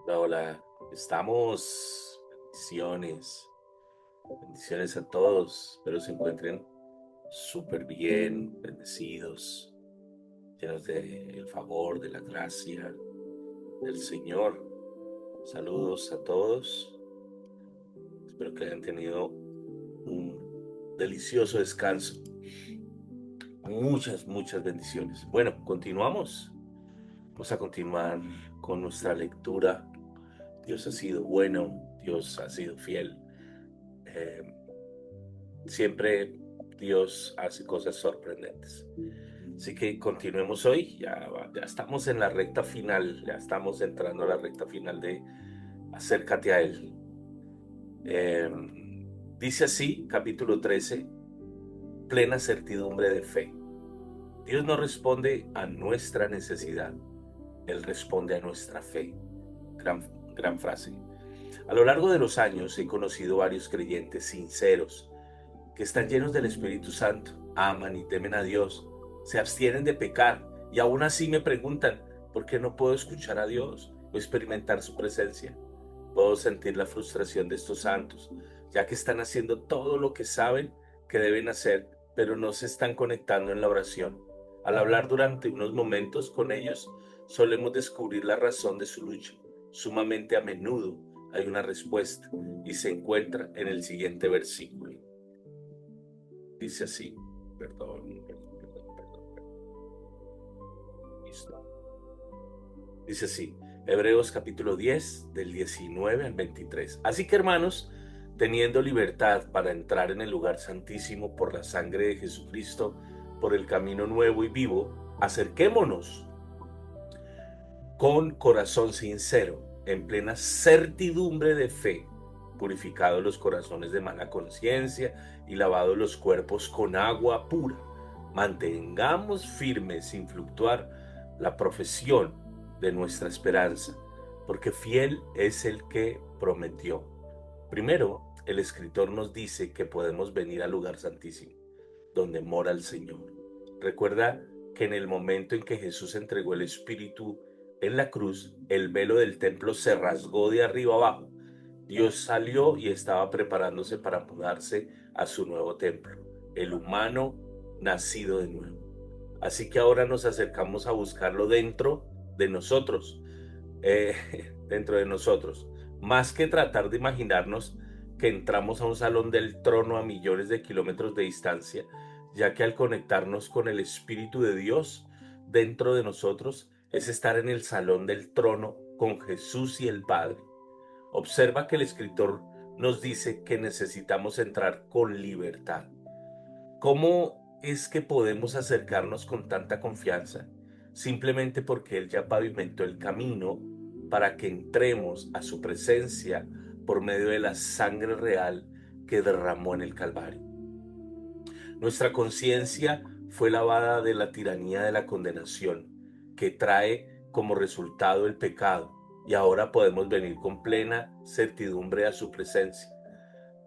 Hola, hola. Estamos. Bendiciones. Bendiciones a todos. Espero se encuentren súper bien, bendecidos, llenos del favor, de la gracia del Señor. Saludos a todos. Espero que hayan tenido un delicioso descanso. Muchas, muchas bendiciones. Bueno, continuamos. Vamos a continuar con nuestra lectura. Dios ha sido bueno, Dios ha sido fiel. Eh, Siempre Dios hace cosas sorprendentes. Así que continuemos hoy. Ya estamos en la recta final, ya estamos entrando a la recta final de Acércate a Él. Eh, Dice así, capítulo 13, plena certidumbre de fe. Dios no responde a nuestra necesidad, Él responde a nuestra fe. Gran, gran frase. A lo largo de los años he conocido varios creyentes sinceros que están llenos del Espíritu Santo, aman y temen a Dios, se abstienen de pecar y aún así me preguntan, ¿por qué no puedo escuchar a Dios o experimentar su presencia? Puedo sentir la frustración de estos santos, ya que están haciendo todo lo que saben que deben hacer, pero no se están conectando en la oración. Al hablar durante unos momentos con ellos, solemos descubrir la razón de su lucha. Sumamente a menudo hay una respuesta y se encuentra en el siguiente versículo. Dice así, perdón, listo. Dice así, Hebreos capítulo 10, del 19 al 23. Así que hermanos, teniendo libertad para entrar en el lugar santísimo por la sangre de Jesucristo, por el camino nuevo y vivo, acerquémonos con corazón sincero, en plena certidumbre de fe, purificados los corazones de mala conciencia y lavados los cuerpos con agua pura. Mantengamos firmes sin fluctuar la profesión de nuestra esperanza, porque fiel es el que prometió. Primero, el escritor nos dice que podemos venir al lugar santísimo, donde mora el Señor. Recuerda que en el momento en que Jesús entregó el Espíritu en la cruz, el velo del templo se rasgó de arriba abajo. Dios salió y estaba preparándose para mudarse a su nuevo templo, el humano nacido de nuevo. Así que ahora nos acercamos a buscarlo eh, dentro de nosotros, más que tratar de imaginarnos que entramos a un salón del trono a millones de kilómetros de distancia, ya que al conectarnos con el Espíritu de Dios dentro de nosotros es estar en el salón del trono con Jesús y el Padre. Observa que el escritor nos dice que necesitamos entrar con libertad. ¿Cómo es que podemos acercarnos con tanta confianza? Simplemente porque Él ya pavimentó el camino para que entremos a su presencia por medio de la sangre real que derramó en el Calvario. Nuestra conciencia fue lavada de la tiranía de la condenación que trae como resultado el pecado y ahora podemos venir con plena certidumbre a su presencia.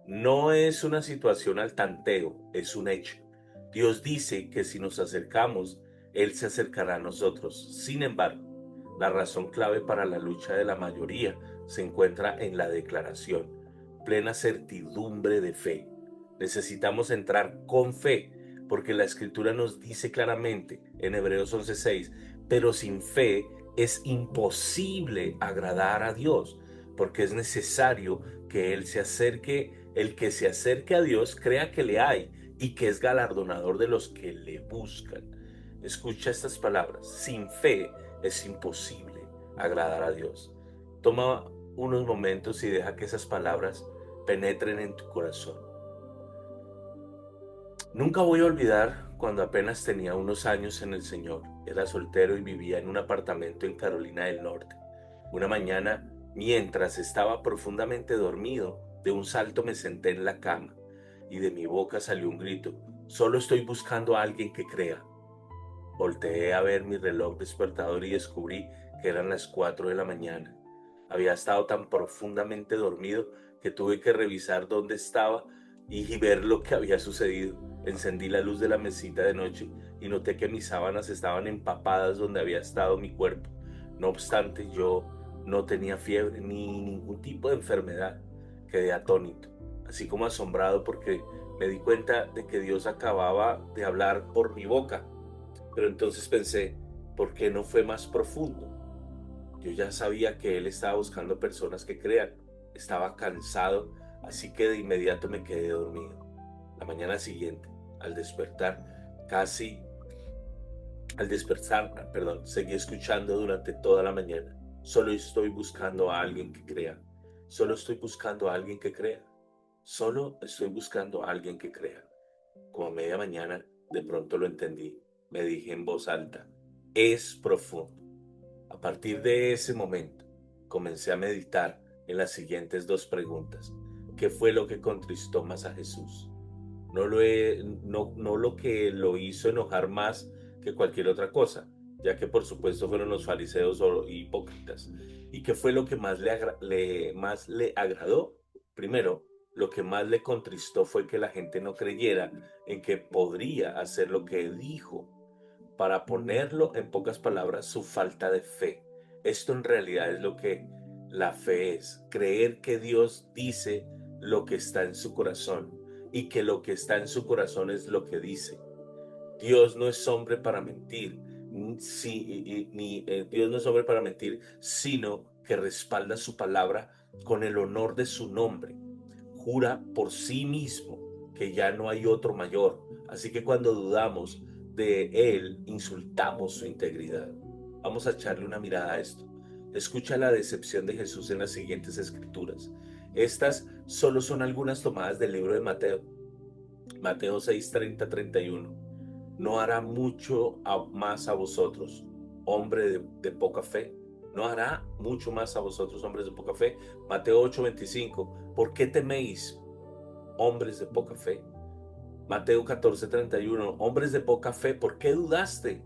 No es una situación al tanteo, es un hecho. Dios dice que si nos acercamos, Él se acercará a nosotros. Sin embargo, la razón clave para la lucha de la mayoría se encuentra en la declaración, plena certidumbre de fe. Necesitamos entrar con fe, porque la Escritura nos dice claramente en Hebreos 11:6, pero sin fe es imposible agradar a Dios, porque es necesario que Él se acerque, el que se acerque a Dios crea que le hay y que es galardonador de los que le buscan. Escucha estas palabras, sin fe es imposible agradar a Dios. Toma unos momentos y deja que esas palabras penetren en tu corazón. Nunca voy a olvidar cuando apenas tenía unos años en el Señor. Era soltero y vivía en un apartamento en Carolina del Norte. Una mañana, mientras estaba profundamente dormido, de un salto me senté en la cama y de mi boca salió un grito. Solo estoy buscando a alguien que crea. Volteé a ver mi reloj despertador y descubrí que eran las 4 de la mañana. Había estado tan profundamente dormido que tuve que revisar dónde estaba y ver lo que había sucedido. Encendí la luz de la mesita de noche y noté que mis sábanas estaban empapadas donde había estado mi cuerpo. No obstante, yo no tenía fiebre ni ningún tipo de enfermedad. Quedé atónito, así como asombrado porque me di cuenta de que Dios acababa de hablar por mi boca. Pero entonces pensé, ¿por qué no fue más profundo? Yo ya sabía que Él estaba buscando personas que crean. Estaba cansado, así que de inmediato me quedé dormido. La mañana siguiente, al despertar, casi al despertar, perdón, seguí escuchando durante toda la mañana. Solo estoy buscando a alguien que crea. Solo estoy buscando a alguien que crea. Solo estoy buscando a alguien que crea. Como a media mañana, de pronto lo entendí. Me dije en voz alta, es profundo. A partir de ese momento, comencé a meditar en las siguientes dos preguntas. ¿Qué fue lo que contristó más a Jesús? No lo que lo hizo enojar más que cualquier otra cosa, ya que por supuesto fueron los fariseos o hipócritas. ¿Y qué fue lo que más le agradó? Primero, lo que más le contristó fue que la gente no creyera en que podría hacer lo que dijo. Para ponerlo en pocas palabras, su falta de fe. Esto en realidad es lo que la fe es, creer que Dios dice lo que está en su corazón y que lo que está en su corazón es lo que dice. Dios no es hombre para mentir, Dios no es hombre para mentir, sino que respalda su palabra con el honor de su nombre. Jura por sí mismo que ya no hay otro mayor. Así que cuando dudamos de Él, insultamos su integridad. Vamos a echarle una mirada a esto. Escucha la decepción de Jesús en las siguientes escrituras. Estas solo son algunas tomadas del libro de Mateo. Mateo 6, 30, 31. No hará mucho más a vosotros, hombre de poca fe. No hará mucho más a vosotros, hombres de poca fe. Mateo 8, 25. ¿Por qué teméis, hombres de poca fe? Mateo 14, 31. Hombres de poca fe, ¿por qué dudaste?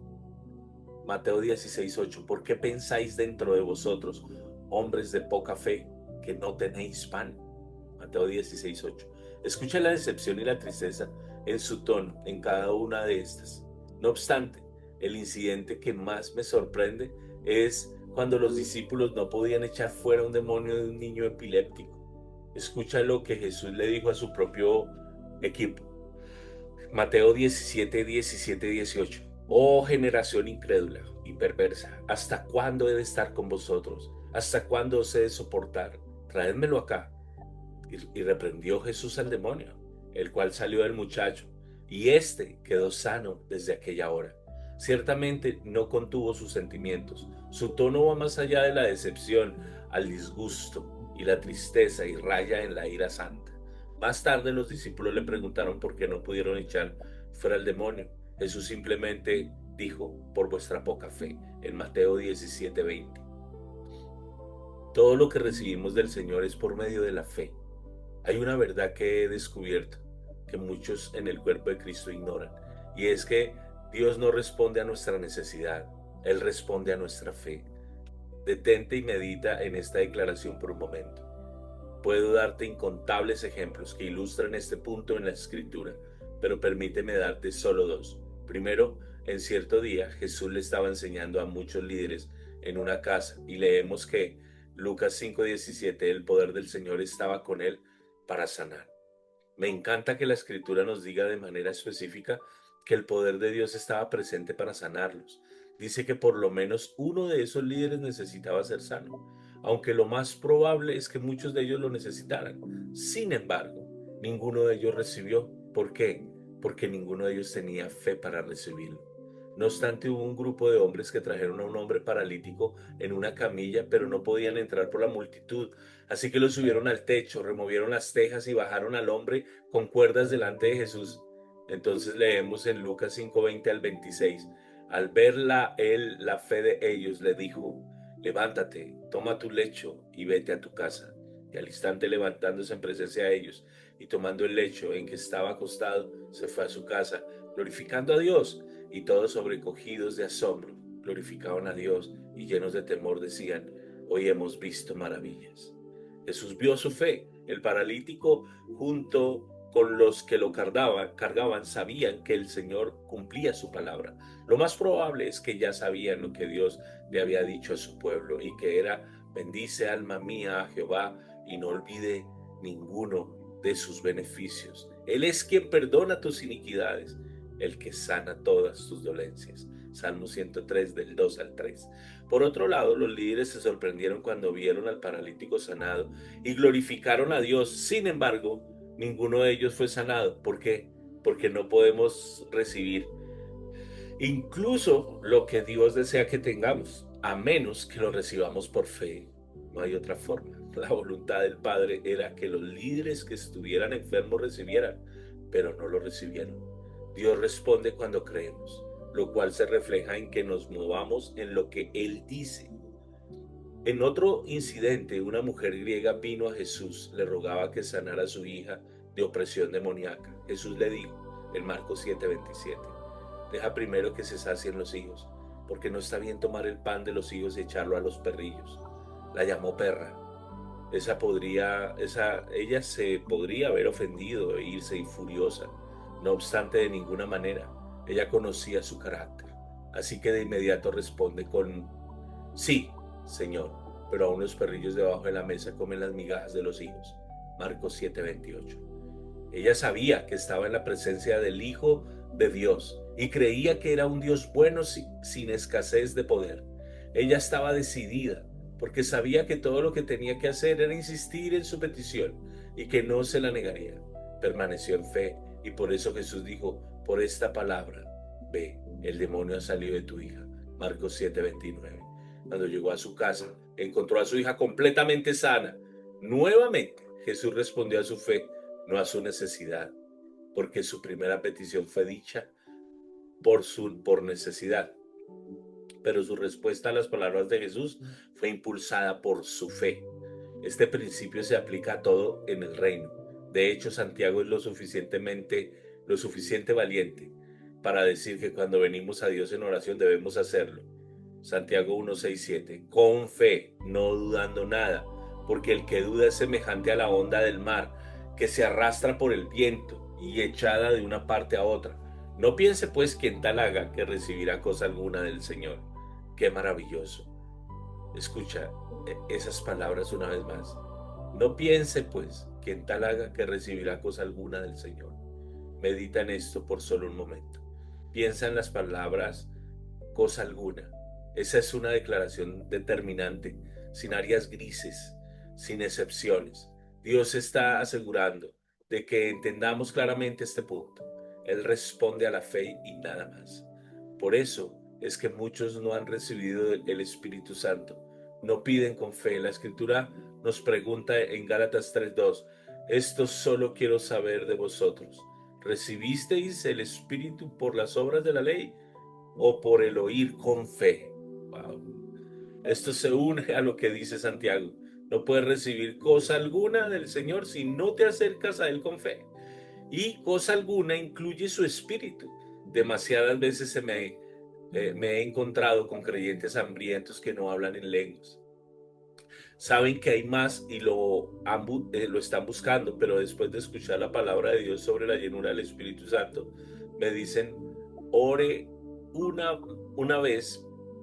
Mateo 16, 8. ¿Por qué pensáis dentro de vosotros, hombres de poca fe, que no tenéis pan? Mateo 16, 8. Escucha la decepción y la tristeza en su tono en cada una de estas. No obstante, el incidente que más me sorprende es cuando los discípulos no podían echar fuera un demonio de un niño epiléptico. Escucha lo que Jesús le dijo a su propio equipo. Mateo 17, 17, 18. Oh generación incrédula y perversa, ¿hasta cuándo he de estar con vosotros? ¿Hasta cuándo os he de soportar? Traédmelo acá. Y reprendió Jesús al demonio, el cual salió del muchacho, y éste quedó sano desde aquella hora. Ciertamente no contuvo sus sentimientos. Su tono va más allá de la decepción al disgusto y la tristeza y raya en la ira santa. Más tarde los discípulos le preguntaron por qué no pudieron echar fuera al demonio. Jesús simplemente dijo, por vuestra poca fe, en Mateo 17:20. Todo lo que recibimos del Señor es por medio de la fe. Hay una verdad que he descubierto que muchos en el cuerpo de Cristo ignoran, y es que Dios no responde a nuestra necesidad, Él responde a nuestra fe. Detente y medita en esta declaración por un momento. Puedo darte incontables ejemplos que ilustran este punto en la Escritura, pero permíteme darte solo dos. Primero, en cierto día Jesús le estaba enseñando a muchos líderes en una casa y leemos que Lucas 5:17, el poder del Señor estaba con él para sanar. Me encanta que la Escritura nos diga de manera específica que el poder de Dios estaba presente para sanarlos. Dice que por lo menos uno de esos líderes necesitaba ser sano, aunque lo más probable es que muchos de ellos lo necesitaran. Sin embargo, ninguno de ellos recibió. ¿Por qué? Porque ninguno de ellos tenía fe para recibirlo. No obstante, hubo un grupo de hombres que trajeron a un hombre paralítico en una camilla, pero no podían entrar por la multitud. Así que lo subieron al techo, removieron las tejas y bajaron al hombre con cuerdas delante de Jesús. Entonces leemos en Lucas 5:20 al 26. Al verla él, la fe de ellos, le dijo, levántate, toma tu lecho y vete a tu casa. Y al instante levantándose en presencia de ellos y tomando el lecho en que estaba acostado, se fue a su casa, glorificando a Dios. Y todos sobrecogidos de asombro, glorificaban a Dios y llenos de temor decían, hoy hemos visto maravillas. Jesús vio su fe. El paralítico junto con los que lo cargaban sabían que el Señor cumplía su palabra. Lo más probable es que ya sabían lo que Dios le había dicho a su pueblo y que era Bendice, alma mía, a Jehová, y no olvide ninguno de sus beneficios. Él es quien perdona tus iniquidades, el que sana todas tus dolencias. Salmo 103, del 2 al 3. Por otro lado, los líderes se sorprendieron cuando vieron al paralítico sanado y glorificaron a Dios. Sin embargo, ninguno de ellos fue sanado. ¿Por qué? Porque no podemos recibir incluso lo que Dios desea que tengamos, a menos que lo recibamos por fe. No hay otra forma. La voluntad del Padre era que los líderes que estuvieran enfermos recibieran, pero no lo recibieron. Dios responde cuando creemos, lo cual se refleja en que nos movamos en lo que Él dice. En otro incidente, una mujer griega vino a Jesús, le rogaba que sanara a su hija de opresión demoníaca. Jesús le dijo, en Marcos 7:27, deja primero que se sacien los hijos, porque no está bien tomar el pan de los hijos y echarlo a los perrillos. La llamó perra. Ella se podría haber ofendido e irse furiosa. No obstante, de ninguna manera, ella conocía su carácter. Así que de inmediato responde con, sí, Señor, pero aún los perrillos debajo de la mesa comen las migajas de los hijos. Marcos 7:28. Ella sabía que estaba en la presencia del Hijo de Dios y creía que era un Dios bueno sin escasez de poder. Ella estaba decidida porque sabía que todo lo que tenía que hacer era insistir en su petición y que no se la negaría. Permaneció en fe y por eso Jesús dijo, por esta palabra, ve, el demonio ha salido de tu hija. Marcos 7:29. Cuando llegó a su casa, encontró a su hija completamente sana. Nuevamente, Jesús respondió a su fe, no a su necesidad, porque su primera petición fue dicha por necesidad. Pero su respuesta a las palabras de Jesús fue impulsada por su fe. Este principio se aplica a todo en el reino. De hecho, Santiago es lo suficiente valiente para decir que cuando venimos a Dios en oración debemos hacerlo. Santiago 1, 6, 7. Con fe, no dudando nada, porque el que duda es semejante a la onda del mar, que se arrastra por el viento y echada de una parte a otra. No piense pues quien tal haga que recibirá cosa alguna del Señor. Qué maravilloso. Escucha esas palabras una vez más. No piense pues quien tal haga que recibirá cosa alguna del Señor. Medita en esto por solo un momento. Piensa en las palabras cosa alguna. Esa es una declaración determinante, sin áreas grises, sin excepciones. Dios está asegurando de que entendamos claramente este punto. Él responde a la fe y nada más. Por eso es que muchos no han recibido el Espíritu Santo. No piden con fe. La Escritura nos pregunta en Gálatas 3:2, esto solo quiero saber de vosotros. ¿Recibisteis el Espíritu por las obras de la ley o por el oír con fe? Wow. Esto se une a lo que dice Santiago. No puedes recibir cosa alguna del Señor si no te acercas a Él con fe. Y cosa alguna incluye su espíritu. Demasiadas veces me he encontrado con creyentes hambrientos que no hablan en lenguas. Saben que hay más y lo están buscando, pero después de escuchar la palabra de Dios sobre la llenura del Espíritu Santo, me dicen, ore una,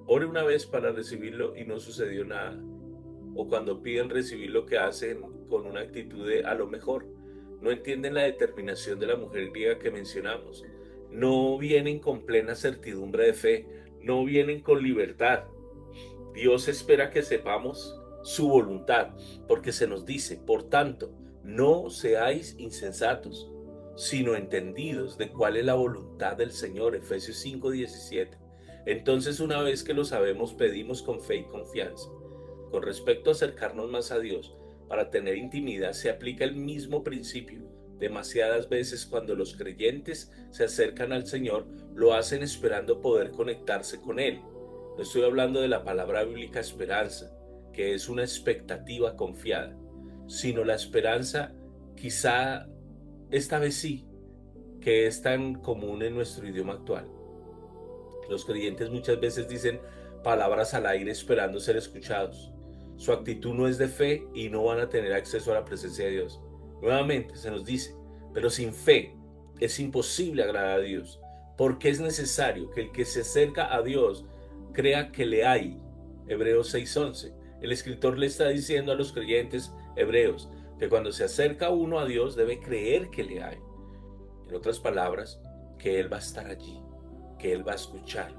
ore una vez para recibirlo y no sucedió nada. O cuando piden recibir lo que hacen con una actitud de a lo mejor. No entienden la determinación de la mujer griega que mencionamos. No vienen con plena certidumbre de fe. No vienen con libertad. Dios espera que sepamos su voluntad, porque se nos dice, por tanto, no seáis insensatos, sino entendidos de cuál es la voluntad del Señor. Efesios 5:17. Entonces, una vez que lo sabemos, pedimos con fe y confianza. Con respecto a acercarnos más a Dios, para tener intimidad se aplica el mismo principio. Demasiadas veces cuando los creyentes se acercan al Señor, lo hacen esperando poder conectarse con Él. No estoy hablando de la palabra bíblica esperanza, que es una expectativa confiada, sino la esperanza, quizá esta vez sí, que es tan común en nuestro idioma actual. Los creyentes muchas veces dicen palabras al aire esperando ser escuchados. Su actitud no es de fe y no van a tener acceso a la presencia de Dios. Nuevamente se nos dice, pero sin fe es imposible agradar a Dios, porque es necesario que el que se acerca a Dios crea que le hay. Hebreos 6:11. El escritor le está diciendo a los creyentes hebreos que cuando se acerca uno a Dios debe creer que le hay. En otras palabras, que Él va a estar allí, que Él va a escuchar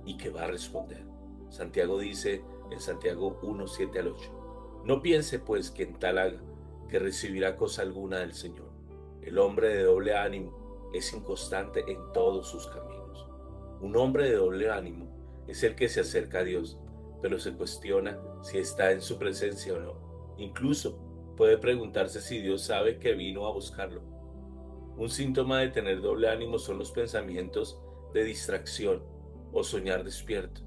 y que va a responder. Santiago dice en Santiago 1, 7 al 8: no piense pues quien tal haga, que recibirá cosa alguna del Señor. El hombre de doble ánimo es inconstante en todos sus caminos. Un hombre de doble ánimo es el que se acerca a Dios, pero se cuestiona si está en su presencia o no. Incluso puede preguntarse si Dios sabe que vino a buscarlo. Un síntoma de tener doble ánimo son los pensamientos de distracción o soñar despierto.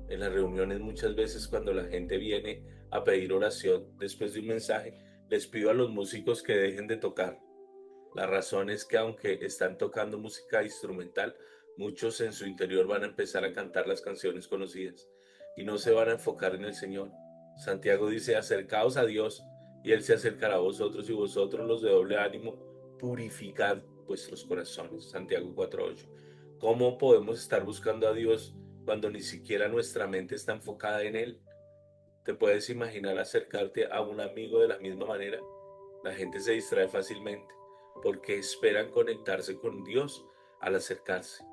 En las reuniones muchas veces cuando la gente viene a pedir oración después de un mensaje, les pido a los músicos que dejen de tocar. La razón es que aunque están tocando música instrumental, muchos en su interior van a empezar a cantar las canciones conocidas y no se van a enfocar en el Señor. Santiago dice: acercaos a Dios y Él se acercará a vosotros, y vosotros los de doble ánimo, purificad vuestros corazones. Santiago 4:8. ¿Cómo podemos estar buscando a Dios cuando ni siquiera nuestra mente está enfocada en Él? ¿Te puedes imaginar acercarte a un amigo de la misma manera? La gente se distrae fácilmente porque esperan conectarse con Dios al acercarse.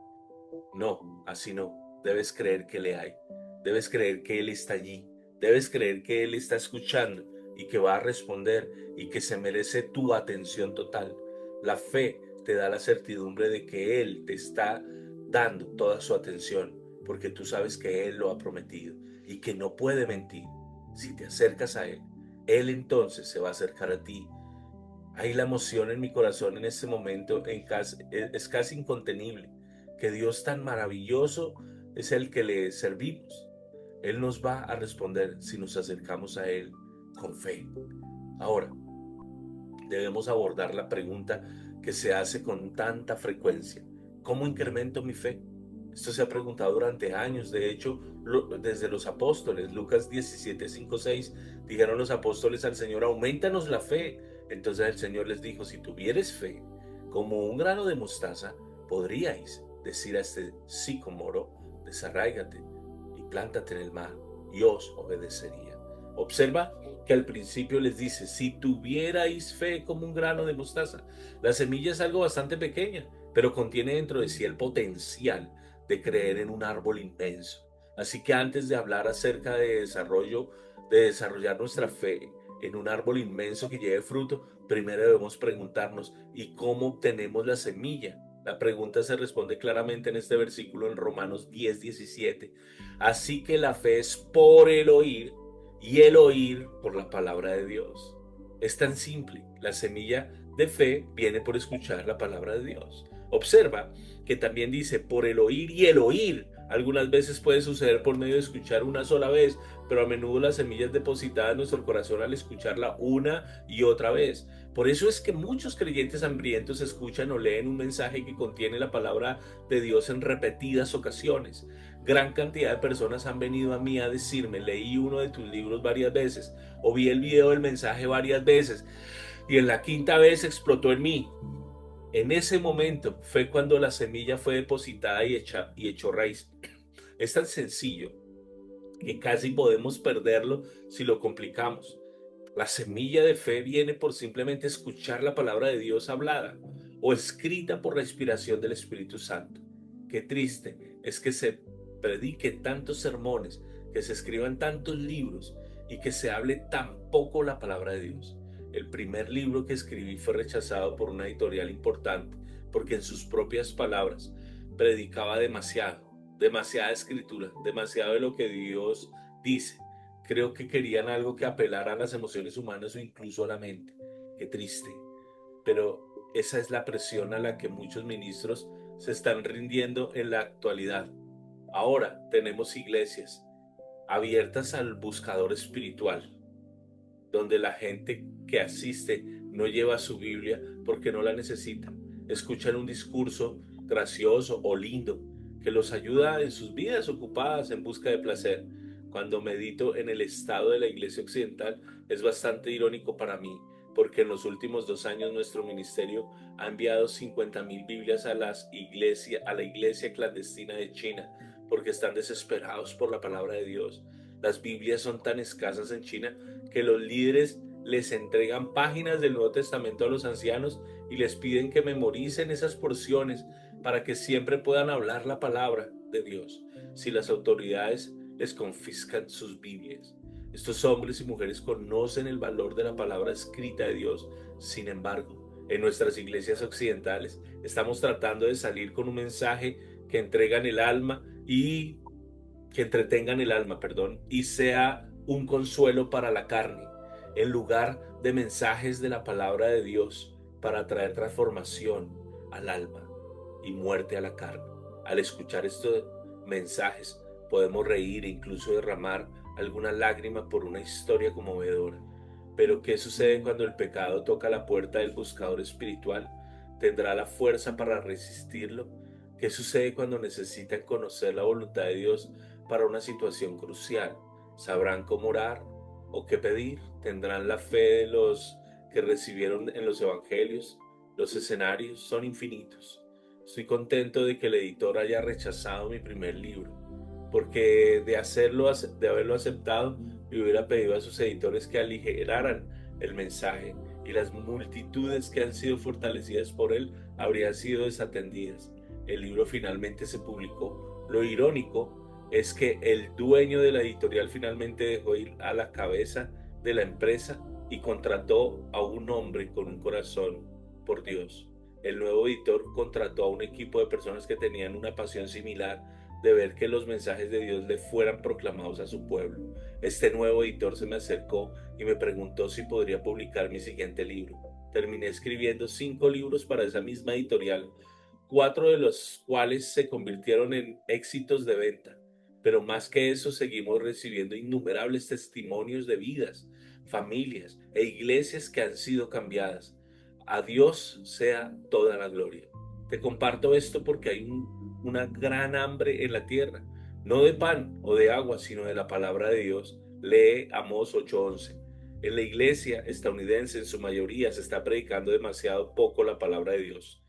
No, así no. Debes creer que le hay. Debes creer que Él está allí. Debes creer que Él está escuchando y que va a responder y que se merece tu atención total. La fe te da la certidumbre de que Él te está dando toda su atención porque tú sabes que Él lo ha prometido y que no puede mentir. Si te acercas a Él, Él entonces se va a acercar a ti. Hay la emoción en mi corazón en este momento, es casi incontenible, que Dios tan maravilloso es el que le servimos. Él nos va a responder si nos acercamos a Él con fe. Ahora, debemos abordar la pregunta que se hace con tanta frecuencia: ¿cómo incremento mi fe? Esto se ha preguntado durante años. De hecho, desde los apóstoles, Lucas 17, 5, 6, dijeron los apóstoles al Señor: aumentanos la fe. Entonces el Señor les dijo: si tuvieres fe como un grano de mostaza, podríais decir a este sicómoro: desarráigate y plántate en el mar, y os obedecería. Observa que al principio les dice: si tuvierais fe como un grano de mostaza. La semilla es algo bastante pequeña, pero contiene dentro de sí el potencial de creer en un árbol inmenso. Así que antes de hablar acerca de desarrollar nuestra fe en un árbol inmenso que lleve fruto, primero debemos preguntarnos: ¿y cómo obtenemos la semilla? La pregunta se responde claramente en este versículo en Romanos 10:17. Así que la fe es por el oír, y el oír por la palabra de Dios. Es tan simple. La semilla de fe viene por escuchar la palabra de Dios. Observa que también dice por el oír y el oír. Algunas veces puede suceder por medio de escuchar una sola vez, pero a menudo la semilla es depositada en nuestro corazón al escucharla una y otra vez. Por eso es que muchos creyentes hambrientos escuchan o leen un mensaje que contiene la palabra de Dios en repetidas ocasiones. Gran cantidad de personas han venido a mí a decirme: leí uno de tus libros varias veces, o vi el video del mensaje varias veces, y en la quinta vez explotó en mí. En ese momento fue cuando la semilla fue depositada y echó raíz. Es tan sencillo que casi podemos perderlo si lo complicamos. La semilla de fe viene por simplemente escuchar la palabra de Dios hablada o escrita por la inspiración del Espíritu Santo. Qué triste es que se prediquen tantos sermones, que se escriban tantos libros y que se hable tan poco la palabra de Dios. El primer libro que escribí fue rechazado por una editorial importante porque en sus propias palabras predicaba demasiada escritura, demasiado de lo que Dios dice. Creo que querían algo que apelara a las emociones humanas o incluso a la mente. Qué triste. Pero esa es la presión a la que muchos ministros se están rindiendo en la actualidad. Ahora tenemos iglesias abiertas al buscador espiritual, donde la gente que asiste no lleva su Biblia porque no la necesita. Escuchan un discurso gracioso o lindo que los ayuda en sus vidas ocupadas en busca de placer. Cuando medito en el estado de la iglesia occidental, es bastante irónico para mí, porque en los últimos 2 años nuestro ministerio ha enviado 50,000 Biblias a a la iglesia clandestina de China, porque están desesperados por la palabra de Dios. Las Biblias son tan escasas en China que los líderes les entregan páginas del Nuevo Testamento a los ancianos y les piden que memoricen esas porciones para que siempre puedan hablar la palabra de Dios si las autoridades les confiscan sus Biblias. Estos hombres y mujeres conocen el valor de la palabra escrita de Dios. Sin embargo, en nuestras iglesias occidentales estamos tratando de salir con un mensaje que entregan el alma y que entretengan el alma, perdón, y sea un consuelo para la carne, en lugar de mensajes de la palabra de Dios para traer transformación al alma y muerte a la carne. Al escuchar estos mensajes podemos reír e incluso derramar alguna lágrima por una historia conmovedora. Pero ¿qué sucede cuando el pecado toca la puerta del buscador espiritual? ¿Tendrá la fuerza para resistirlo? ¿Qué sucede cuando necesitan conocer la voluntad de Dios para una situación crucial? ¿Sabrán cómo orar o qué pedir? ¿Tendrán la fe de los que recibieron en los evangelios? Los escenarios son infinitos. Estoy contento de que el editor haya rechazado mi primer libro, porque de haberlo aceptado, le hubiera pedido a sus editores que aligeraran el mensaje y las multitudes que han sido fortalecidas por él habrían sido desatendidas. El libro finalmente se publicó. Lo irónico es que el dueño de la editorial finalmente dejó ir a la cabeza de la empresa y contrató a un hombre con un corazón por Dios. El nuevo editor contrató a un equipo de personas que tenían una pasión similar de ver que los mensajes de Dios le fueran proclamados a su pueblo. Este nuevo editor se me acercó y me preguntó si podría publicar mi siguiente libro. Terminé escribiendo 5 libros para esa misma editorial, 4 de los cuales se convirtieron en éxitos de venta. Pero más que eso, seguimos recibiendo innumerables testimonios de vidas, familias e iglesias que han sido cambiadas. A Dios sea toda la gloria. Te comparto esto porque hay una gran hambre en la tierra, no de pan o de agua, sino de la palabra de Dios. Lee Amós 8:11. En la iglesia estadounidense, en su mayoría, se está predicando demasiado poco la palabra de Dios.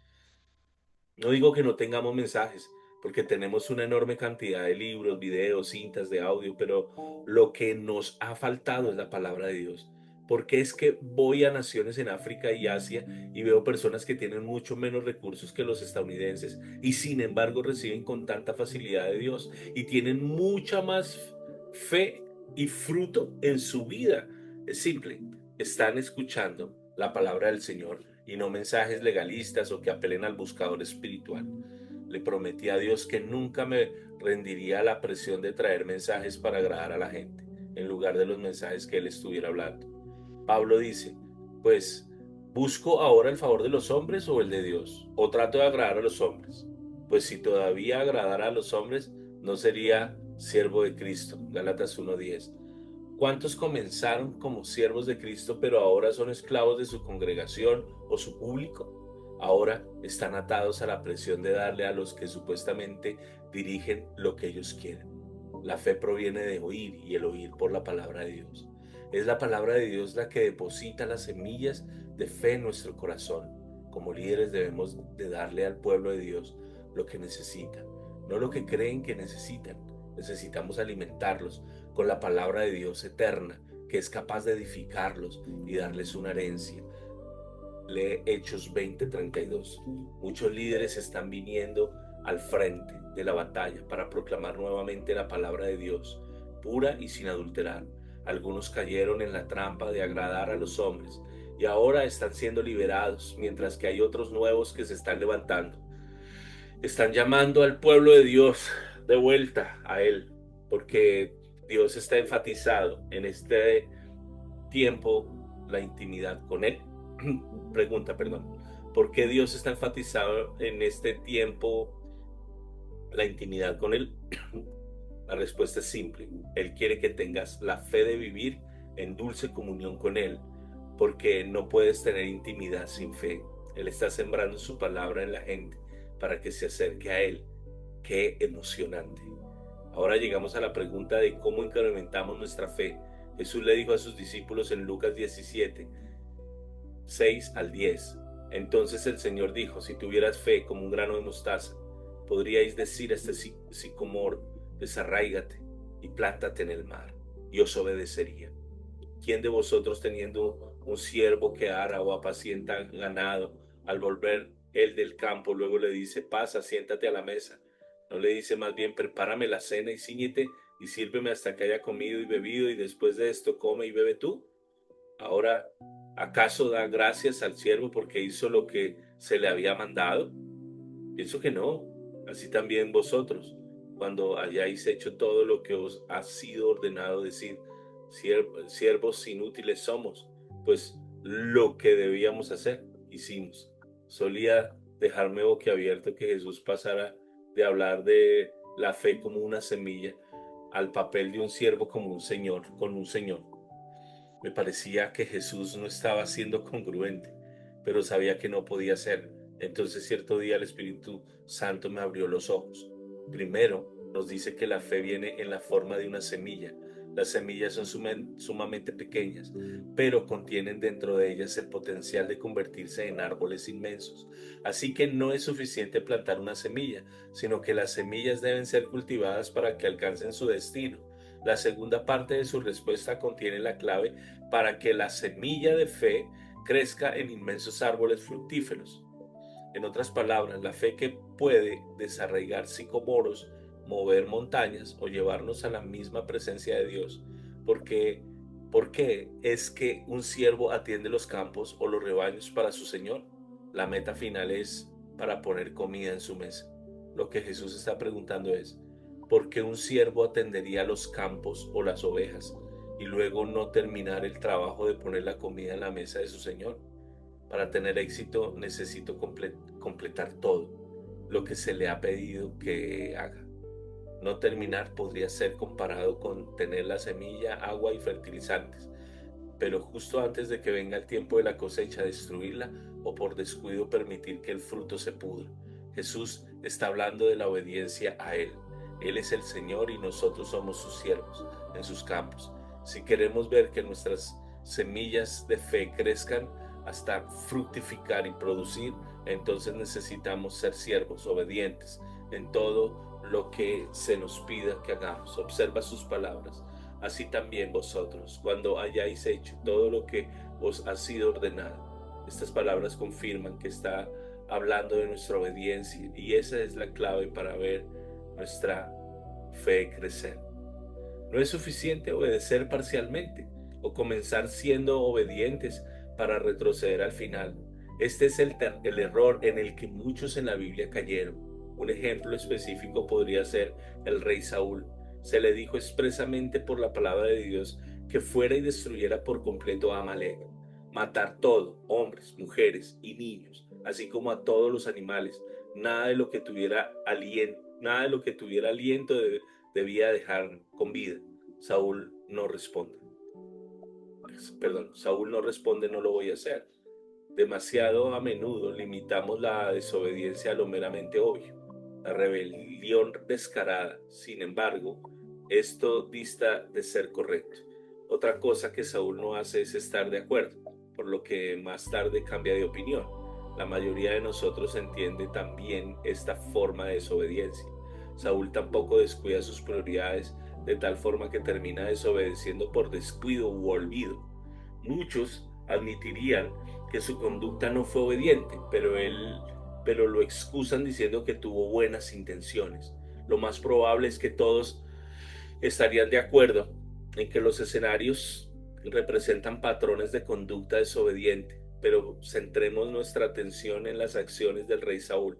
No digo que no tengamos mensajes, porque tenemos una enorme cantidad de libros, videos, cintas de audio, pero lo que nos ha faltado es la palabra de Dios. Porque es que voy a naciones en África y Asia y veo personas que tienen mucho menos recursos que los estadounidenses y sin embargo reciben con tanta facilidad de Dios y tienen mucha más fe y fruto en su vida. Es simple, están escuchando la palabra del Señor y no mensajes legalistas o que apelen al buscador espiritual. Le prometí a Dios que nunca me rendiría a la presión de traer mensajes para agradar a la gente, en lugar de los mensajes que Él estuviera hablando. Pablo dice, pues, ¿busco ahora el favor de los hombres o el de Dios? ¿O trato de agradar a los hombres? Pues si todavía agradara a los hombres, no sería siervo de Cristo. Gálatas 1:10. ¿Cuántos comenzaron como siervos de Cristo, pero ahora son esclavos de su congregación o su público? Ahora están atados a la presión de darle a los que supuestamente dirigen lo que ellos quieren. La fe proviene de oír y el oír por la palabra de Dios. Es la palabra de Dios la que deposita las semillas de fe en nuestro corazón. Como líderes debemos de darle al pueblo de Dios lo que necesitan, no lo que creen que necesitan. Necesitamos alimentarlos con la palabra de Dios eterna, que es capaz de edificarlos y darles una herencia. Lee Hechos 20:32. Muchos líderes están viniendo al frente de la batalla para proclamar nuevamente la palabra de Dios, pura y sin adulterar. Algunos cayeron en la trampa de agradar a los hombres y ahora están siendo liberados, mientras que hay otros nuevos que se están levantando. Están llamando al pueblo de Dios de vuelta a Él, porque Dios está enfatizado en este tiempo la intimidad con Él. Pregunta, perdón. ¿Por qué Dios está enfatizado en este tiempo la intimidad con Él? La respuesta es simple. Él quiere que tengas la fe de vivir en dulce comunión con Él, porque no puedes tener intimidad sin fe. Él está sembrando su palabra en la gente para que se acerque a Él. Qué emocionante. Ahora llegamos a la pregunta de cómo incrementamos nuestra fe. Jesús le dijo a sus discípulos en Lucas 17, 6-10. Entonces el Señor dijo, si tuvieras fe como un grano de mostaza, podríais decir a este sicomoro, desarráigate y plántate en el mar, y os obedecería. ¿Quién de vosotros teniendo un siervo que ara o apacienta ganado, al volver él del campo, luego le dice, pasa, siéntate a la mesa? ¿No le dice más bien, prepárame la cena y cíñete y sírveme hasta que haya comido y bebido, y después de esto come y bebe tú? Ahora, ¿acaso da gracias al siervo porque hizo lo que se le había mandado? Pienso que no. Así también vosotros, cuando hayáis hecho todo lo que os ha sido ordenado, decir, siervos inútiles somos, pues lo que debíamos hacer, hicimos. Solía dejarme boquiabierto que Jesús pasara de hablar de la fe como una semilla al papel de un siervo como un señor, con un señor. Me parecía que Jesús no estaba siendo congruente, pero sabía que no podía ser. Entonces cierto día el Espíritu Santo me abrió los ojos. Primero nos dice que la fe viene en la forma de una semilla. Las semillas son sumamente pequeñas, pero contienen dentro de ellas el potencial de convertirse en árboles inmensos. Así que no es suficiente plantar una semilla, sino que las semillas deben ser cultivadas para que alcancen su destino. La segunda parte de su respuesta contiene la clave para que la semilla de fe crezca en inmensos árboles fructíferos. En otras palabras, la fe que puede desarraigar sicomoros, mover montañas o llevarnos a la misma presencia de Dios. Porque, ¿por qué es que un siervo atiende los campos o los rebaños para su Señor? La meta final es para poner comida en su mesa. Lo que Jesús está preguntando es, ¿por qué un siervo atendería los campos o las ovejas y luego no terminar el trabajo de poner la comida en la mesa de su Señor? Para tener éxito necesito completar todo lo que se le ha pedido que haga. No terminar podría ser comparado con tener la semilla, agua y fertilizantes, pero justo antes de que venga el tiempo de la cosecha, destruirla o por descuido permitir que el fruto se pudra. Jesús está hablando de la obediencia a Él. Él es el Señor y nosotros somos sus siervos en sus campos. Si queremos ver que nuestras semillas de fe crezcan hasta fructificar y producir, entonces necesitamos ser siervos obedientes en todo lo que se nos pida que hagamos. Observa sus palabras. Así también vosotros, cuando hayáis hecho todo lo que os ha sido ordenado. Estas palabras confirman que está hablando de nuestra obediencia, y esa es la clave para ver nuestra fe crecer. No es suficiente obedecer parcialmente o comenzar siendo obedientes para retroceder al final. Este es el error en el que muchos en la Biblia cayeron. Un ejemplo específico podría ser el rey Saúl. Se le dijo expresamente por la palabra de Dios que fuera y destruyera por completo a Amalek, matar todo, hombres, mujeres y niños, así como a todos los animales. Nada de lo que tuviera aliento debía dejar con vida. Saúl no responde. Saúl no responde, no lo voy a hacer. Demasiado a menudo limitamos la desobediencia a lo meramente obvio, la rebelión descarada. Sin embargo, esto dista de ser correcto. Otra cosa que Saúl no hace es estar de acuerdo, por lo que más tarde cambia de opinión. La mayoría de nosotros entiende también esta forma de desobediencia. Saúl tampoco descuida sus prioridades de tal forma que termina desobedeciendo por descuido u olvido. Muchos admitirían que su conducta no fue obediente, pero lo excusan diciendo que tuvo buenas intenciones. Lo más probable es que todos estarían de acuerdo en que los escenarios representan patrones de conducta desobediente, pero centremos nuestra atención en las acciones del rey Saúl.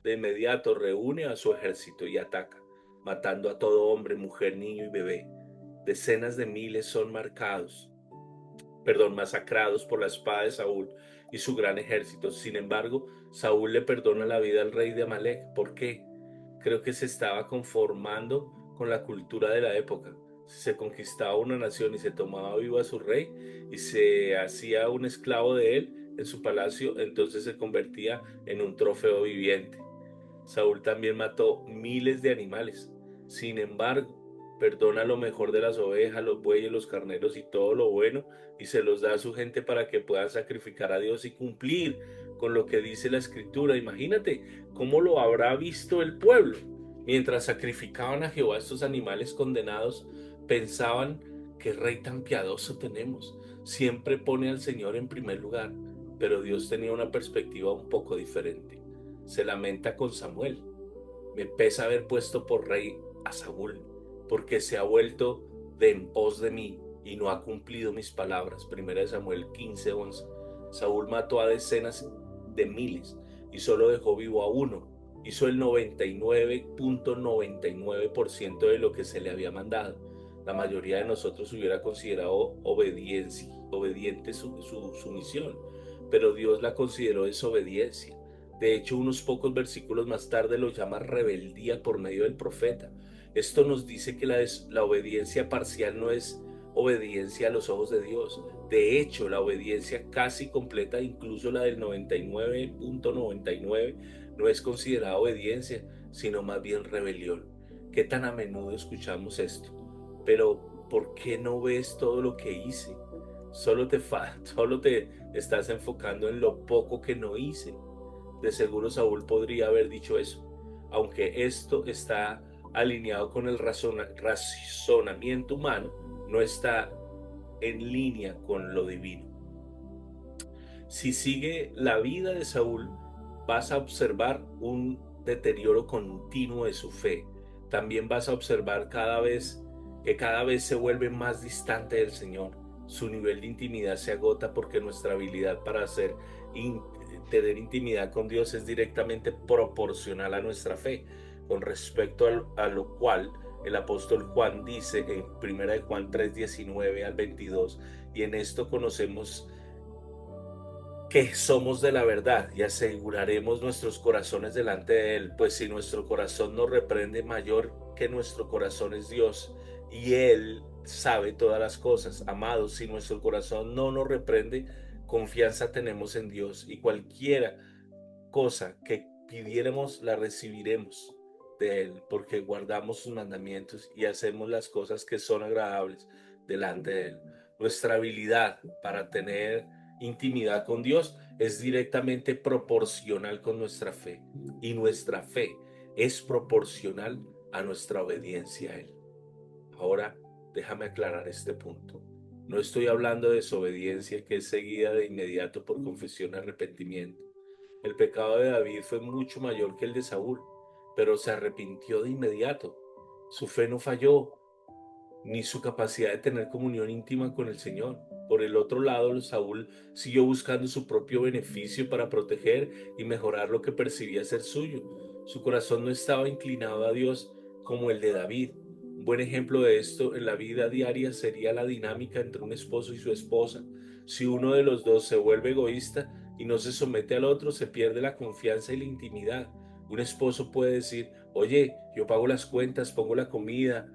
De inmediato reúne a su ejército y ataca, matando a todo hombre, mujer, niño y bebé. Decenas de miles son masacrados por la espada de Saúl y su gran ejército. Sin embargo, Saúl le perdona la vida al rey de Amalek. ¿Por qué? Creo que se estaba conformando con la cultura de la época. Si se conquistaba una nación y se tomaba vivo a su rey y se hacía un esclavo de él en su palacio, entonces se convertía en un trofeo viviente. Saúl también mató miles de animales. Sin embargo, perdona lo mejor de las ovejas, los bueyes, los carneros y todo lo bueno, y se los da a su gente para que puedan sacrificar a Dios y cumplir con lo que dice la Escritura. Imagínate cómo lo habrá visto el pueblo. Mientras sacrificaban a Jehová estos animales condenados, pensaban qué rey tan piadoso tenemos. Siempre pone al Señor en primer lugar, pero Dios tenía una perspectiva un poco diferente. Se lamenta con Samuel. Me pesa haber puesto por rey a Saúl, porque se ha vuelto de en pos de mí y no ha cumplido mis palabras. Primera de Samuel 15:11. Saúl mató a decenas de miles y solo dejó vivo a uno. Hizo el 99.99% de lo que se le había mandado. La mayoría de nosotros hubiera considerado obediente su misión, pero Dios la consideró desobediencia. De hecho, unos pocos versículos más tarde lo llama rebeldía por medio del profeta. Esto nos dice que la obediencia parcial no es obediencia a los ojos de Dios. De hecho, la obediencia casi completa, incluso la del 99.99, no es considerada obediencia, sino más bien rebelión. ¿Qué tan a menudo escuchamos esto? Pero, ¿por qué no ves todo lo que hice? Solo te estás enfocando en lo poco que no hice. De seguro Saúl podría haber dicho eso, aunque esto está alineado con el razonamiento humano, no está en línea con lo divino. Si sigue la vida de Saúl, vas a observar un deterioro continuo de su fe. También vas a observar cada vez se vuelve más distante del Señor. Su nivel de intimidad se agota porque nuestra habilidad para tener intimidad con Dios es directamente proporcional a nuestra fe, con respecto a lo cual el apóstol Juan dice en 1 de Juan 3:19 al 22, y en esto conocemos que somos de la verdad y aseguraremos nuestros corazones delante de Él, pues si nuestro corazón nos reprende, mayor que nuestro corazón es Dios, y Él sabe todas las cosas. Amados, si nuestro corazón no nos reprende, confianza tenemos en Dios, y cualquiera cosa que pidiéramos la recibiremos de Él, porque guardamos sus mandamientos y hacemos las cosas que son agradables delante de Él. Nuestra habilidad para tener intimidad con Dios es directamente proporcional con nuestra fe, y nuestra fe es proporcional a nuestra obediencia a Él. Ahora, déjame aclarar este punto. No estoy hablando de desobediencia que es seguida de inmediato por confesión y arrepentimiento. El pecado de David fue mucho mayor que el de Saúl, pero se arrepintió de inmediato. Su fe no falló, ni su capacidad de tener comunión íntima con el Señor. Por el otro lado, Saúl siguió buscando su propio beneficio para proteger y mejorar lo que percibía ser suyo. Su corazón no estaba inclinado a Dios como el de David. Un buen ejemplo de esto en la vida diaria sería la dinámica entre un esposo y su esposa. Si uno de los dos se vuelve egoísta y no se somete al otro, se pierde la confianza y la intimidad. Un esposo puede decir: oye, yo pago las cuentas, pongo la comida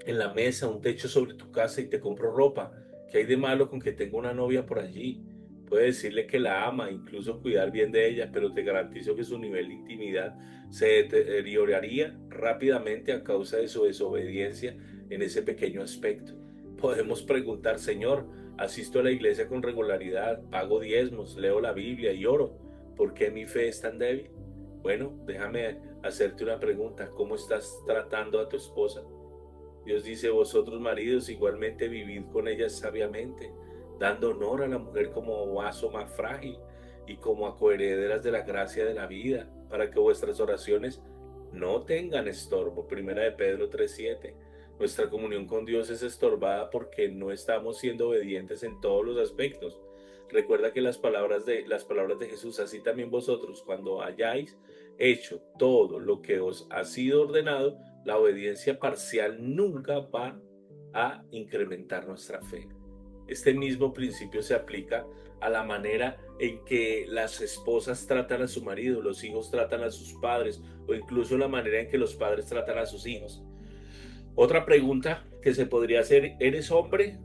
en la mesa, un techo sobre tu casa y te compro ropa. ¿Qué hay de malo con que tenga una novia por allí? Puede decirle que la ama, incluso cuidar bien de ella, pero te garantizo que su nivel de intimidad se deterioraría rápidamente a causa de su desobediencia en ese pequeño aspecto. Podemos preguntar: Señor, asisto a la iglesia con regularidad, pago diezmos, leo la Biblia y oro. ¿Por qué mi fe es tan débil? Bueno, déjame hacerte una pregunta. ¿Cómo estás tratando a tu esposa? Dios dice: vosotros maridos igualmente vivid con ellas sabiamente, dando honor a la mujer como vaso más frágil y como a coherederas de la gracia de la vida, para que vuestras oraciones no tengan estorbo. Primera de Pedro 3:7. Nuestra comunión con Dios es estorbada porque no estamos siendo obedientes en todos los aspectos. Recuerda que las palabras de Jesús: así también vosotros, cuando hayáis hecho todo lo que os ha sido ordenado, la obediencia parcial nunca va a incrementar nuestra fe. Este mismo principio se aplica a la manera en que las esposas tratan a su marido, los hijos tratan a sus padres, o incluso la manera en que los padres tratan a sus hijos. Otra pregunta que se podría hacer: ¿eres hombre?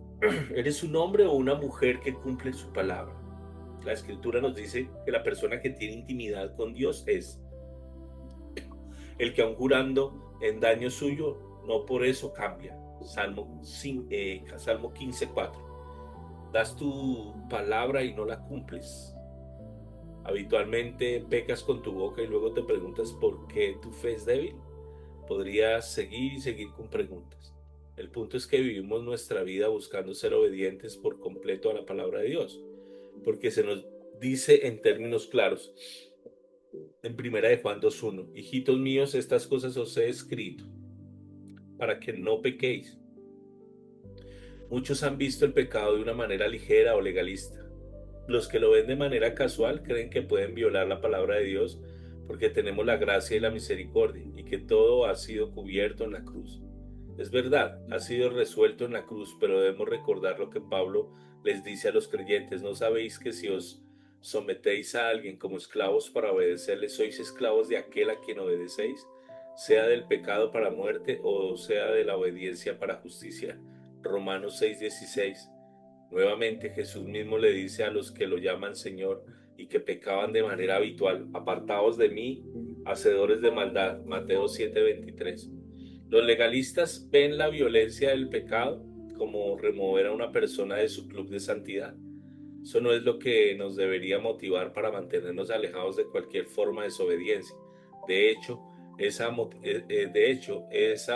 ¿Eres un hombre o una mujer que cumple su palabra? La escritura nos dice que la persona que tiene intimidad con Dios es el que, aun jurando en daño suyo, no por eso cambia. Salmo 15:4. Das tu palabra y no la cumples. Habitualmente pecas con tu boca y luego te preguntas por qué tu fe es débil. Podrías seguir y seguir con preguntas. El punto es que vivimos nuestra vida buscando ser obedientes por completo a la palabra de Dios, porque se nos dice en términos claros en primera de Juan 2:1, hijitos míos, estas cosas os he escrito para que no pequéis. Muchos han visto el pecado de una manera ligera o legalista. Los que lo ven de manera casual creen que pueden violar la palabra de Dios porque tenemos la gracia y la misericordia y que todo ha sido cubierto en la cruz. Es verdad, ha sido resuelto en la cruz, pero debemos recordar lo que Pablo les dice a los creyentes. ¿No sabéis que si os sometéis a alguien como esclavos para obedecerle, sois esclavos de aquel a quien obedecéis, sea del pecado para muerte o sea de la obediencia para justicia? Romanos 6:16. Nuevamente Jesús mismo le dice a los que lo llaman Señor y que pecaban de manera habitual, apartaos de mí, hacedores de maldad. Mateo 7:23. Los legalistas ven la violencia del pecado como remover a una persona de su club de santidad. Eso no es lo que nos debería motivar para mantenernos alejados de cualquier forma de desobediencia. De hecho, esa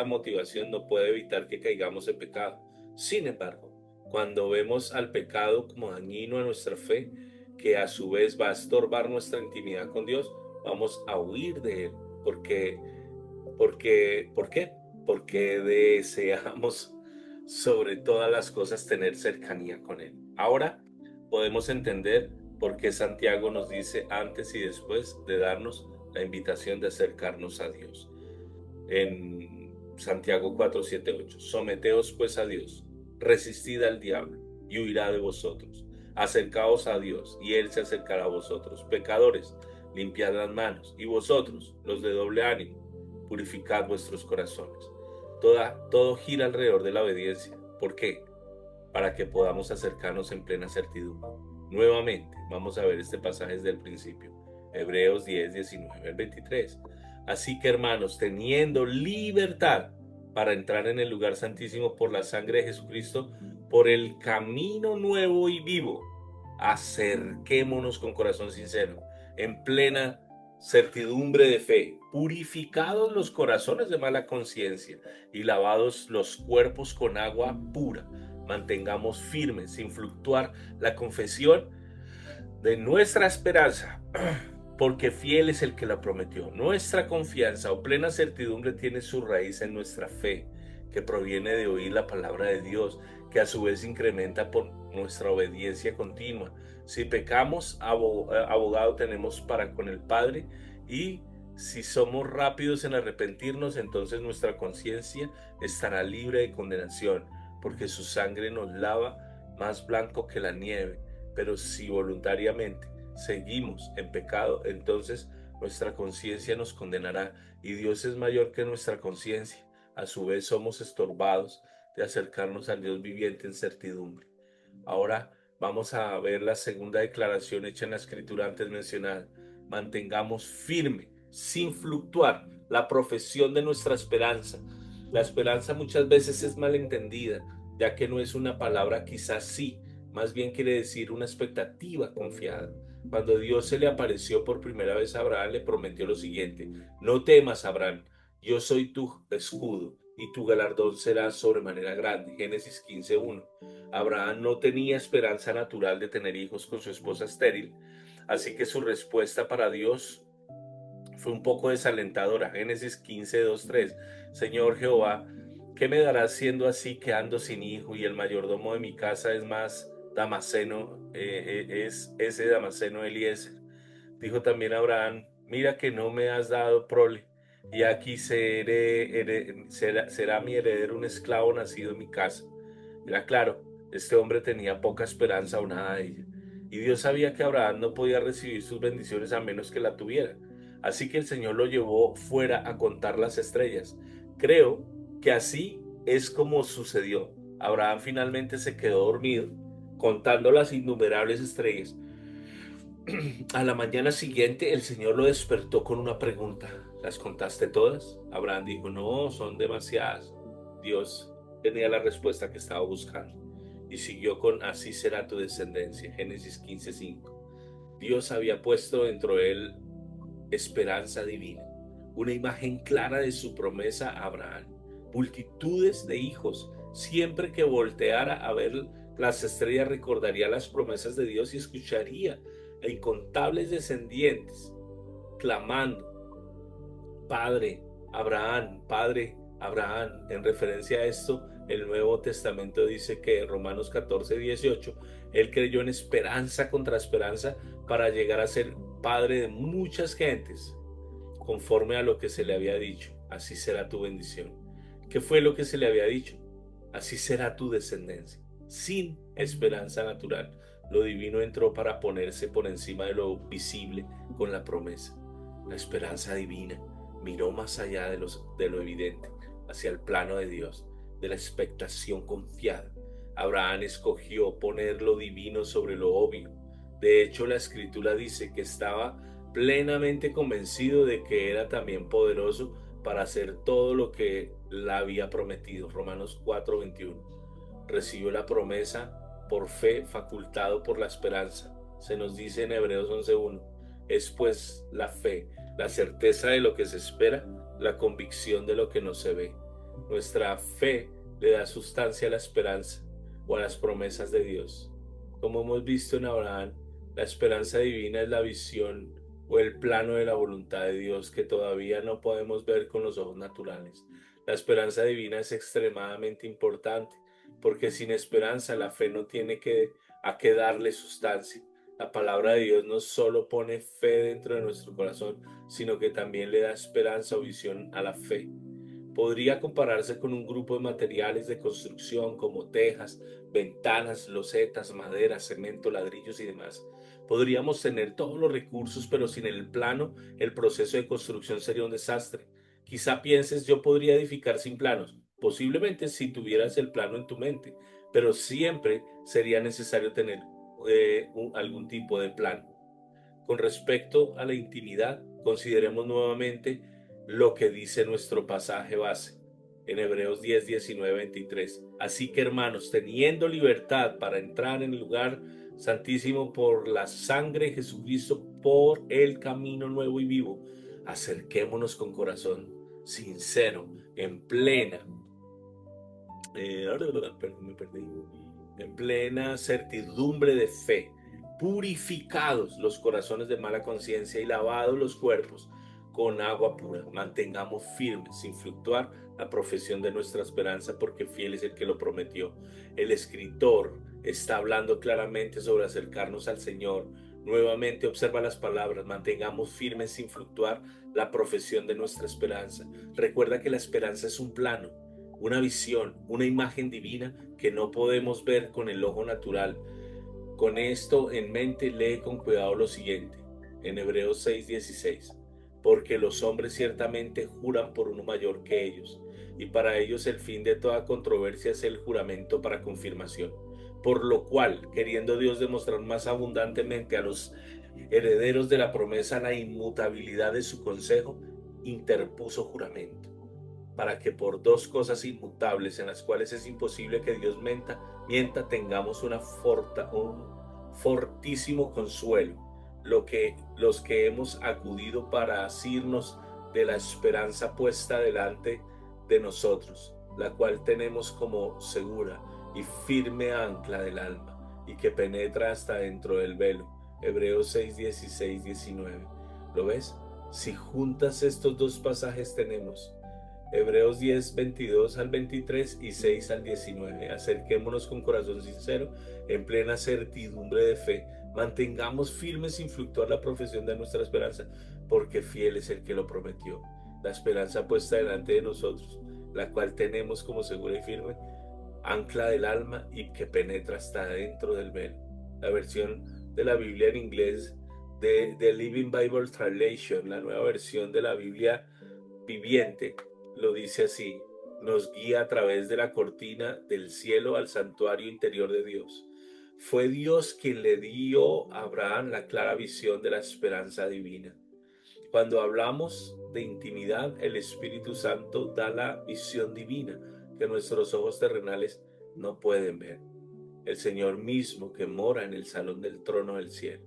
motivación no puede evitar que caigamos en pecado. Sin embargo, cuando vemos al pecado como dañino a nuestra fe, que a su vez va a estorbar nuestra intimidad con Dios, vamos a huir de él. Porque, ¿por qué? Porque deseamos sobre todas las cosas tener cercanía con él. Ahora podemos entender por qué Santiago nos dice antes y después de darnos la invitación de acercarnos a Dios. En Santiago 4, 7, 8. Someteos pues a Dios, resistid al diablo y huirá de vosotros. Acercaos a Dios y Él se acercará a vosotros. Pecadores, limpiad las manos. Y vosotros, los de doble ánimo, purificad vuestros corazones. Todo gira alrededor de la obediencia. ¿Por qué? Para que podamos acercarnos en plena certidumbre. Nuevamente, vamos a ver este pasaje desde el principio. Hebreos 10, 19 al 23. Así que hermanos, teniendo libertad para entrar en el lugar santísimo por la sangre de Jesucristo, por el camino nuevo y vivo, acerquémonos con corazón sincero, en plena certidumbre de fe, purificados los corazones de mala conciencia y lavados los cuerpos con agua pura. Mantengamos firmes, sin fluctuar, la confesión de nuestra esperanza, porque fiel es el que la prometió. Nuestra confianza o plena certidumbre tiene su raíz en nuestra fe, que proviene de oír la palabra de Dios, que a su vez incrementa por nuestra obediencia continua. Si pecamos, abogado tenemos para con el Padre, y si somos rápidos en arrepentirnos, entonces nuestra conciencia estará libre de condenación, porque su sangre nos lava más blanco que la nieve. Pero si voluntariamente seguimos en pecado, entonces nuestra conciencia nos condenará y Dios es mayor que nuestra conciencia. A su vez somos estorbados de acercarnos al Dios viviente en certidumbre. Ahora vamos a ver la segunda declaración hecha en la escritura antes mencionada. Mantengamos firme, sin fluctuar, la profesión de nuestra esperanza. La esperanza muchas veces es malentendida, ya que no es una palabra quizás sí, más bien quiere decir una expectativa confiada. Cuando Dios se le apareció por primera vez a Abraham, le prometió lo siguiente: no temas, Abraham, yo soy tu escudo y tu galardón será sobremanera grande. Génesis 15:1. Abraham no tenía esperanza natural de tener hijos con su esposa estéril, así que su respuesta para Dios fue un poco desalentadora. Génesis 15:2-3. Señor Jehová, ¿qué me darás siendo así que ando sin hijo y el mayordomo de mi casa es más Damaseno, es ese Damaseno Eliezer? Dijo también Abraham: mira que no me has dado prole, y aquí será mi heredero un esclavo nacido en mi casa. Era claro, este hombre tenía poca esperanza o nada de ella, y Dios sabía que Abraham no podía recibir sus bendiciones a menos que la tuviera. Así que el Señor lo llevó fuera a contar las estrellas. Creo que así es como sucedió. Abraham finalmente se quedó dormido contando las innumerables estrellas. A la mañana siguiente el Señor lo despertó con una pregunta: ¿las contaste todas? Abraham dijo: no, son demasiadas. Dios tenía la respuesta que estaba buscando y siguió con: así será tu descendencia. Génesis 15:5. Dios había puesto dentro de él esperanza divina, una imagen clara de su promesa a Abraham. multitudes de hijos. Siempre que volteara a ver las estrellas recordaría las promesas de Dios y escucharía a incontables descendientes clamando, Padre Abraham, Padre Abraham. En referencia a esto, el Nuevo Testamento dice que en Romanos 14:18, Él creyó en esperanza contra esperanza para llegar a ser padre de muchas gentes, conforme a lo que se le había dicho. Así será tu bendición. ¿Qué fue lo que se le había dicho? Así será tu descendencia. Sin esperanza natural, lo divino entró para ponerse por encima de lo visible con la promesa. La esperanza divina miró más allá de lo evidente, hacia el plano de Dios, de la expectación confiada. Abraham escogió poner lo divino sobre lo obvio. De hecho, la escritura dice que estaba plenamente convencido de que era también poderoso para hacer todo lo que le había prometido. Romanos 4:21. Recibió la promesa por fe, facultado por la esperanza. Se nos dice en Hebreos 11:1. Es pues la fe, la certeza de lo que se espera, la convicción de lo que no se ve. Nuestra fe le da sustancia a la esperanza o a las promesas de Dios. Como hemos visto en Abraham, la esperanza divina es la visión o el plano de la voluntad de Dios que todavía no podemos ver con los ojos naturales. La esperanza divina es extremadamente importante porque sin esperanza la fe no tiene a qué darle sustancia. La palabra de Dios no solo pone fe dentro de nuestro corazón, sino que también le da esperanza o visión a la fe. Podría compararse con un grupo de materiales de construcción como tejas, ventanas, losetas, madera, cemento, ladrillos y demás. Podríamos tener todos los recursos, pero sin el plano, el proceso de construcción sería un desastre. Quizá pienses, yo podría edificar sin planos. Posiblemente si tuvieras el plano en tu mente, pero siempre sería necesario tener algún tipo de plan. Con respecto a la intimidad, consideremos nuevamente lo que dice nuestro pasaje base en Hebreos 10, 19, 23. Así que hermanos, teniendo libertad para entrar en el lugar santísimo por la sangre de Jesucristo, por el camino nuevo y vivo, acerquémonos con corazón sincero, en plena, me perdí, en plena certidumbre de fe, purificados los corazones de mala conciencia y lavados los cuerpos con agua pura. Mantengamos firmes, sin fluctuar, la profesión de nuestra esperanza, porque fiel es el que lo prometió. El escritor está hablando claramente sobre acercarnos al Señor. Nuevamente observa las palabras, mantengamos firmes sin fluctuar la profesión de nuestra esperanza. Recuerda que la esperanza es un plano, una visión, una imagen divina que no podemos ver con el ojo natural. Con esto en mente, lee con cuidado lo siguiente, en Hebreos 6:16. Porque los hombres ciertamente juran por uno mayor que ellos, y para ellos el fin de toda controversia es el juramento para confirmación. Por lo cual, queriendo Dios demostrar más abundantemente a los herederos de la promesa la inmutabilidad de su consejo, interpuso juramento para que por dos cosas inmutables en las cuales es imposible que Dios mienta tengamos un fortísimo consuelo, los que hemos acudido para asirnos de la esperanza puesta delante de nosotros, la cual tenemos como segura y firme ancla del alma, y que penetra hasta dentro del velo. Hebreos 6, 16, 19. ¿Lo ves? Si juntas estos dos pasajes tenemos Hebreos 10, 22 al 23 y 6 al 19. Acerquémonos con corazón sincero, en plena certidumbre de fe. Mantengamos firmes sin fluctuar la profesión de nuestra esperanza, porque fiel es el que lo prometió. La esperanza puesta delante de nosotros, la cual tenemos como segura y firme, ancla del alma y que penetra hasta dentro del velo. La versión de la Biblia en inglés de Living Bible Translation, la nueva versión de la Biblia viviente, lo dice así: nos guía a través de la cortina del cielo al santuario interior de Dios. Fue Dios quien le dio a Abraham la clara visión de la esperanza divina. Cuando hablamos de intimidad, el Espíritu Santo da la visión divina que nuestros ojos terrenales no pueden ver. El Señor mismo que mora en el salón del trono del cielo.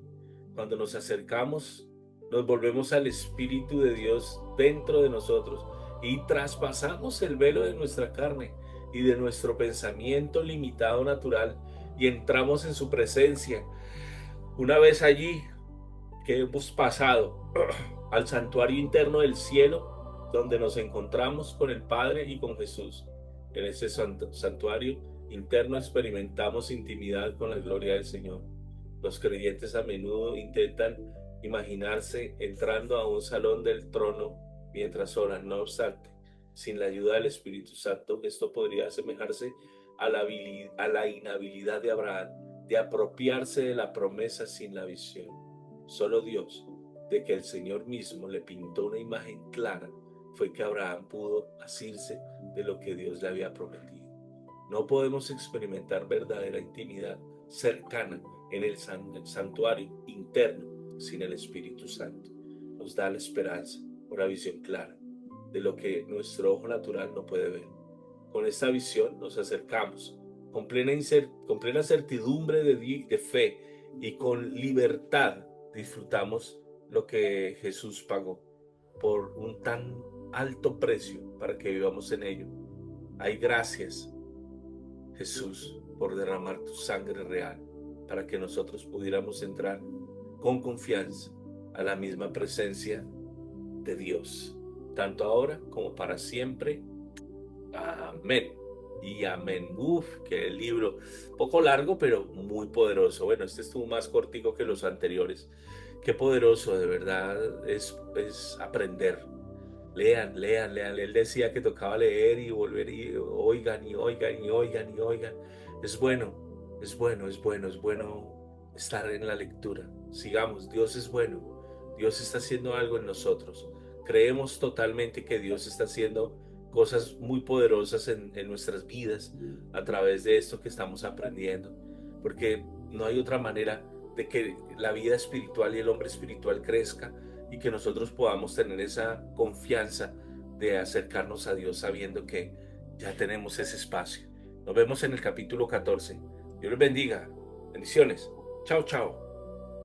Cuando nos acercamos, nos volvemos al Espíritu de Dios dentro de nosotros y traspasamos el velo de nuestra carne y de nuestro pensamiento limitado natural y entramos en su presencia. Una vez allí que hemos pasado al santuario interno del cielo, donde nos encontramos con el Padre y con Jesús. En ese santuario interno experimentamos intimidad con la gloria del Señor. Los creyentes a menudo intentan imaginarse entrando a un salón del trono mientras oran. No obstante, sin la ayuda del Espíritu Santo, esto podría asemejarse a la inhabilidad de Abraham de apropiarse de la promesa sin la visión. Solo Dios, de que el Señor mismo le pintó una imagen clara, fue que Abraham pudo asirse de lo que Dios le había prometido. No podemos experimentar verdadera intimidad cercana en el santuario interno sin el Espíritu Santo. Nos da la esperanza, una visión clara de lo que nuestro ojo natural no puede ver. Con esta visión nos acercamos con plena certidumbre de fe y con libertad disfrutamos lo que Jesús pagó por un tan alto precio para que vivamos en ello. Hay gracias, Jesús, por derramar tu sangre real para que nosotros pudiéramos entrar con confianza a la misma presencia de Dios, tanto ahora como para siempre. Amén. Y amén. Uf, qué libro. Poco largo, pero muy poderoso. Bueno, este estuvo más cortico que los anteriores. Qué poderoso, de verdad, es aprender. Lean, lean, lean. Él decía que tocaba leer y volver y oigan y oigan y oigan y oigan. Es bueno, es bueno, es bueno, es bueno estar en la lectura. Sigamos, Dios es bueno. Dios está haciendo algo en nosotros. Creemos totalmente que Dios está haciendo cosas muy poderosas en nuestras vidas a través de esto que estamos aprendiendo. Porque no hay otra manera de que la vida espiritual y el hombre espiritual crezca y que nosotros podamos tener esa confianza de acercarnos a Dios sabiendo que ya tenemos ese espacio. Nos vemos en el capítulo 14. Dios les bendiga. Bendiciones. Chao, chao.